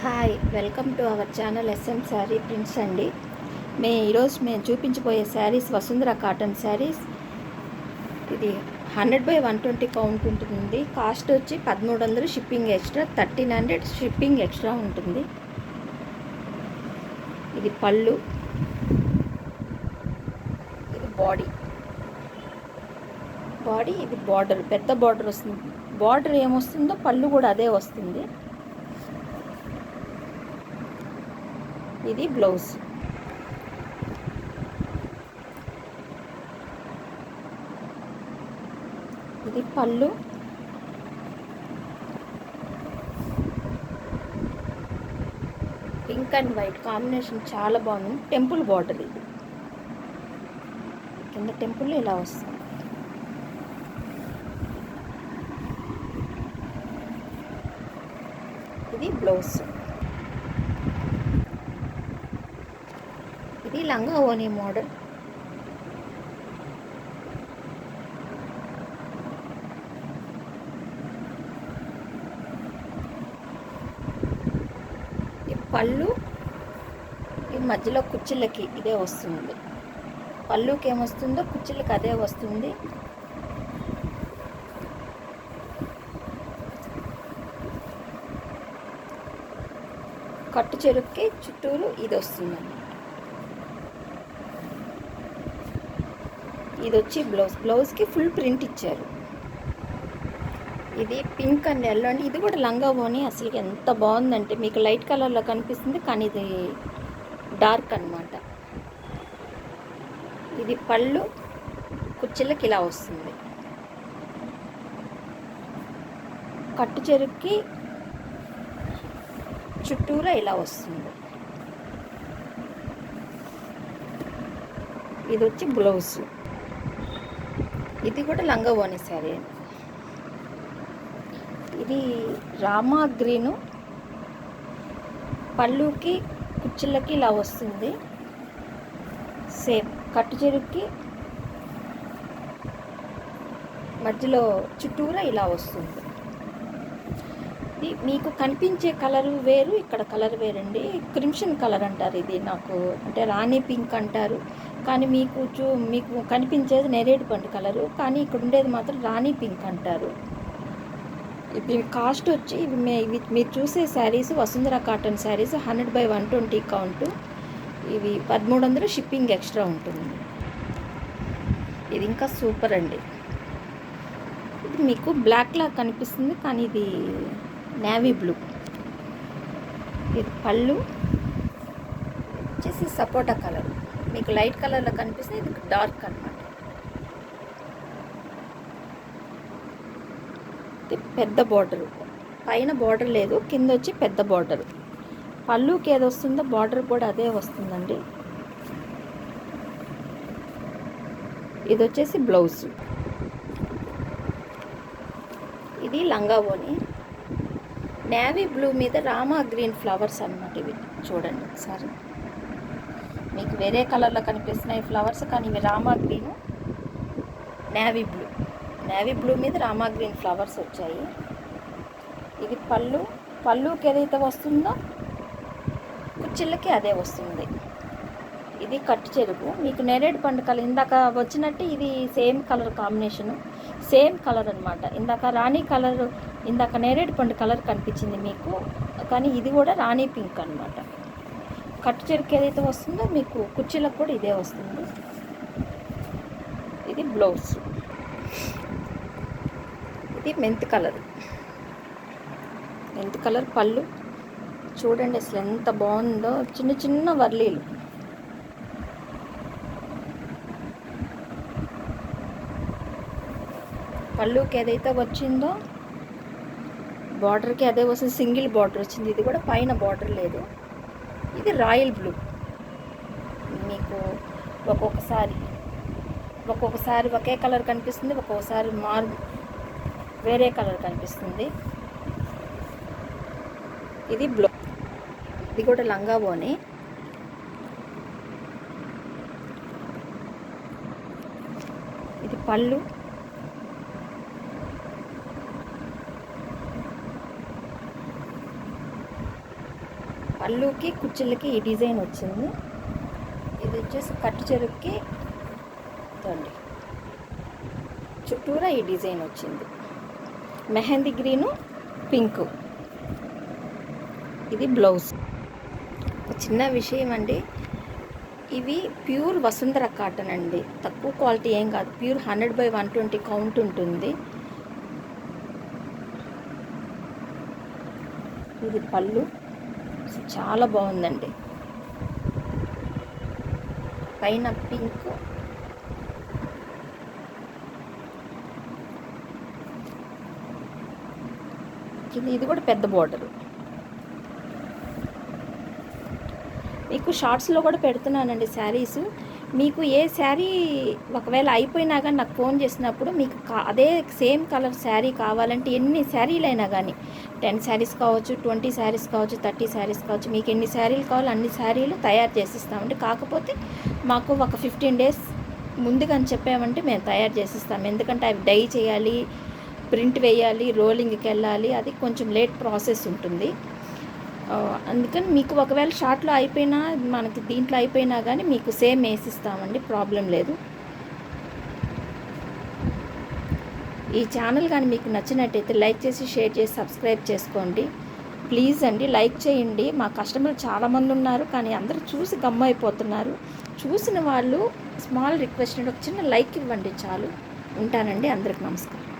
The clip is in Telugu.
Hi, welcome to our channel S M sari prints అండి. ఈరోజు మేము చూపించబోయే శారీస్ వసుంధర కాటన్ శారీస్. ఇది 100/120 కౌంట్ ఉంటుంది. కాస్ట్ వచ్చి 1300, షిప్పింగ్ ఎక్స్ట్రా 1300 షిప్పింగ్ ఎక్స్ట్రా ఉంటుంది. ఇది పళ్ళు, ఇది బాడీ ఇది బార్డర్, పెద్ద బార్డర్ వస్తుంది. బార్డర్ ఏమొస్తుందో పళ్ళు కూడా అదే వస్తుంది. ఇది బ్లౌజ్. ఇది పళ్ళు, పింక్ అండ్ వైట్ కాంబినేషన్ చాలా బాగుంది. టెంపుల్ బార్డర్, ఇది కింద టెంపుల్ ఇలా వస్తుంది. ఇది బ్లౌజ్. ఇది లంగా ఓని మోడల్. ఈ పళ్ళు ఈ మధ్యలో కుచ్చిళ్ళకి ఇదే వస్తుంది. పళ్ళుకి ఏమొస్తుందో కుచ్చిళ్ళకి అదే వస్తుంది. కట్టు చెరుక్కి చుట్టూరు ఇది వస్తుందండి. ఇది వచ్చి బ్లౌజ్కి ఫుల్ ప్రింట్ ఇచ్చారు. ఇది పింక్ అండ్ ఎల్లో అండి. ఇది కూడా లంగా ఓని. అసలు ఎంత బాగుందంటే మీకు లైట్ కలర్లో కనిపిస్తుంది, కానీ ఇది డార్క్ అన్నమాట. ఇది పళ్ళు, కుచ్చిళ్ళకి ఇలా వస్తుంది. కట్టు చెరుక్కి చుట్టూరా ఇలా వస్తుంది. ఇది వచ్చి బ్లౌజ్. ఇది కూడా లంగా ఓని శారీ. ఇది రామా గ్రీను, పళ్ళుకి కుచ్చిళ్ళకి ఇలా వస్తుంది. సేమ్ కట్టు చెరుక్కి మధ్యలో చుట్టూరా ఇలా వస్తుంది. ఇది మీకు కనిపించే కలర్ వేరు, ఇక్కడ కలర్ వేరండి. క్రిమ్షన్ కలర్ అంటారు. ఇది నాకు అంటే రాణి పింక్ అంటారు, కానీ మీకు కనిపించేది నేరేడు పండు కలరు, కానీ ఇక్కడ ఉండేది మాత్రం రాణి పింక్ అంటారు. ఇది కాస్ట్ వచ్చి ఇవి మీరు చూసే శారీస్ వసుంధర కాటన్ శారీస్ 100/120 కౌంటు. ఇవి 1300 షిప్పింగ్ ఎక్స్ట్రా ఉంటుంది. ఇది ఇంకా సూపర్ అండి. ఇది మీకు బ్లాక్ లా కనిపిస్తుంది, కానీ ఇది నేవీ బ్లూ. ఇది పళ్ళు వచ్చేసి సపోటా కలర్. మీకు లైట్ కలర్లో కనిపిస్తుంది, ఇది డార్క్ అన్నమాట. ఇది పెద్ద బార్డరు, పైన బార్డర్ లేదు, కింద వచ్చి పెద్ద బార్డరు. పళ్ళుకి ఏది వస్తుందో బార్డర్ కూడా అదే వస్తుందండి. ఇది వచ్చేసి బ్లౌజ్. ఇది లంగా ఓని. నేవీ బ్లూ మీద రామా గ్రీన్ ఫ్లవర్స్ అన్నమాట. ఇవి చూడండి ఒకసారి. మీకు వేరే కలర్లో కనిపిస్తున్నాయి ఫ్లవర్స్, కానీ ఇవి రామా గ్రీను, నేవీ బ్లూ మీద రామా గ్రీన్ ఫ్లవర్స్ వచ్చాయి. ఇది పళ్ళుకి ఏదైతే వస్తుందో కుచ్చిళ్ళకి అదే వస్తుంది. ఇది కట్టు చెరుకు. మీకు నేరేడు పండు కలర్ ఇందాక వచ్చినట్టు ఇది same colour combination, same colour అనమాట. ఇందాక రాణి కలర్, ఇందాక నేరేడు పండు కలర్ కనిపించింది మీకు, కానీ ఇది కూడా రాణి పింక్ అనమాట. కట్టు చెరుకు ఏదైతే వస్తుందో మీకు కుర్చీలకు కూడా ఇదే వస్తుంది. ఇది బ్లౌజ్. ఇది మెంతి కలర్ పళ్ళు. చూడండి అసలు ఎంత బాగుందో. చిన్న చిన్న వర్లీలు. పళ్ళుకి ఏదైతే వచ్చిందో బార్డర్కి అదే వస్తుంది. సింగిల్ బార్డర్ వచ్చింది. ఇది కూడా పైన బార్డర్ లేదు. ఇది రాయల్ బ్లూ. మీకు ఒక్కొక్కసారి ఒకే కలర్ కనిపిస్తుంది, ఒక్కొక్కసారి వేరే కలర్ కనిపిస్తుంది. ఇది బ్లూ. ఇది కూడా లంగా ఓని. ఇది పళ్ళు, పళ్ళుకి కుచ్చులకి ఈ డిజైన్ వచ్చింది. ఇది వచ్చేసి కట్టు చెరుపుకి చూడండి చుట్టూరా ఈ డిజైన్ వచ్చింది. Mehndi green pink. ఇది బ్లౌజ్. ఒక చిన్న విషయం అండి, ఇవి ప్యూర్ వసుంధర కాటన్ అండి, తక్కువ క్వాలిటీ ఏం కాదు. ప్యూర్ 100/120 కౌంట్ ఉంటుంది. ఇది పళ్ళు చాలా బాగుందండి. పైన పింక్, ఇది కూడా పెద్ద బోర్డరు. మీకు షార్ట్స్లో కూడా పెడుతున్నానండి శారీస్. మీకు ఏ శారీ ఒకవేళ అయిపోయినా కానీ నాకు ఫోన్ చేసినప్పుడు మీకు అదే సేమ్ కలర్ శారీ కావాలంటే ఎన్ని శారీలు అయినా కానీ 10 శారీస్ కావచ్చు, 20 శారీస్ కావచ్చు, 30 శారీస్ కావచ్చు, మీకు ఎన్ని శారీలు కావాలో అన్ని శారీలు తయారు చేసిస్తామండి. కాకపోతే మాకు ఒక 15 డేస్ ముందుగాని చెప్పామంటే మేము తయారు చేసిస్తాము. ఎందుకంటే అవి డై చేయాలి, ప్రింట్ వేయాలి, రోలింగ్కి వెళ్ళాలి, అది కొంచెం లేట్ ప్రాసెస్ ఉంటుంది. అందుకని మీకు ఒకవేళ షార్ట్లో అయిపోయినా మనకి దీంట్లో అయిపోయినా కానీ మీకు సేమ్ వేసిస్తామండి, ప్రాబ్లం లేదు. ఈ ఛానల్ కానీ మీకు నచ్చినట్టయితే లైక్ చేసి, షేర్ చేసి, సబ్స్క్రైబ్ చేసుకోండి ప్లీజ్ అండి. లైక్ చేయండి. మా కస్టమర్లు చాలామంది ఉన్నారు కానీ అందరూ చూసి గమ్మైపోతున్నారు. చూసిన వాళ్ళు స్మాల్ రిక్వెస్ట్ అండి, ఒక చిన్న లైక్ ఇవ్వండి చాలు. ఉంటానండి. అందరికి నమస్కారం.